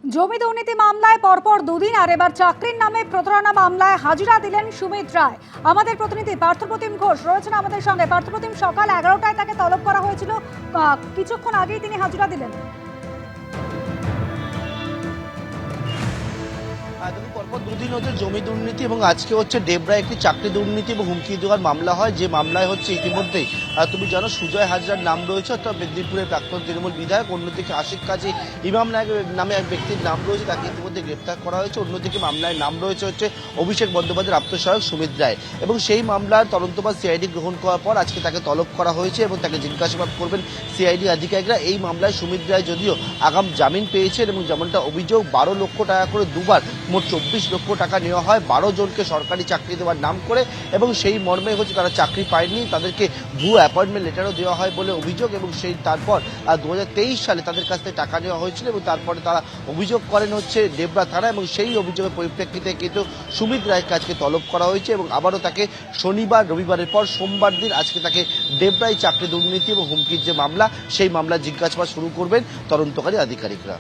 জমি দুর্নীতি মামলায় পরপর দুদিন আর এবার চাকরির নামে প্রতারণা মামলায় হাজিরা দিলেন সুমিত রায়। আমাদের প্রতিনিধি পার্থপ্রতিম ঘোষ রয়েছেন আমাদের সঙ্গে। পার্থপ্রতিম, সকাল 11টায় তাকে তলব করা হয়েছিল, কিছুক্ষণ আগেই তিনি হাজিরা দিলেন। পরপর দুদিন হচ্ছে জমি দুর্নীতি এবং আজকে হচ্ছে ডেবরায় একটি চাকরি দুর্নীতি এবং হুমকি দেওয়ার মামলা হয়, যে মামলায় হচ্ছে ইতিমধ্যেই তুমি জানো সুজয় হাজরার নাম রয়েছে, অর্থাৎ মেদিনীপুরের প্রাক্তন তৃণমূল বিধায়ক। অন্যদিকে আশিক কাজী ইমাম নায়ক নামে এক ব্যক্তির নাম রয়েছে, তাকে ইতিমধ্যে গ্রেপ্তার করা হয়েছে। অন্যদিকে মামলায় নাম রয়েছে হচ্ছে অভিষেক বন্দ্যোপাধ্যায়ের আত্মসহায়ক সুমিত রায়, এবং সেই মামলার তদন্তভার সিআইডি গ্রহণ করার পর আজকে তাকে তলব করা হয়েছে এবং তাকে জিজ্ঞাসাবাদ করবেন সিআইডি আধিকারিকরা। এই মামলায় সুমিত রায় যদিও আগাম জামিন পেয়েছেন এবং যেমনটা অভিযোগ 12 লক্ষ টাকা করে দুবার মোট 24 লক্ষ টাকা নেওয়া হয় 12 জনকে সরকারি চাকরি দেওয়ার নাম করে, এবং সেই মর্মে হচ্ছে তারা চাকরি পায়নি, তাদেরকে ভুয়ো অ্যাপয়েন্টমেন্ট লেটারও দেওয়া হয় বলে অভিযোগ। এবং সেই তারপর 2023 সালে তাদের কাছ থেকে টাকা নেওয়া হয়েছিল এবং তারপরে তারা অভিযোগ করেন হচ্ছে ডেবরা থানা, এবং সেই অভিযোগের পরিপ্রেক্ষিতে কিন্তু সুমিত রায়কে আজকে তলব করা হয়েছে এবং আবারও তাকে শনিবার রবিবারের পর সোমবার দিন আজকে তাকে ডেবরায় চাকরি দুর্নীতি এবং হুমকির যে মামলা, সেই মামলা জিজ্ঞাসাবাদ শুরু করবেন তদন্তকারী আধিকারিকরা।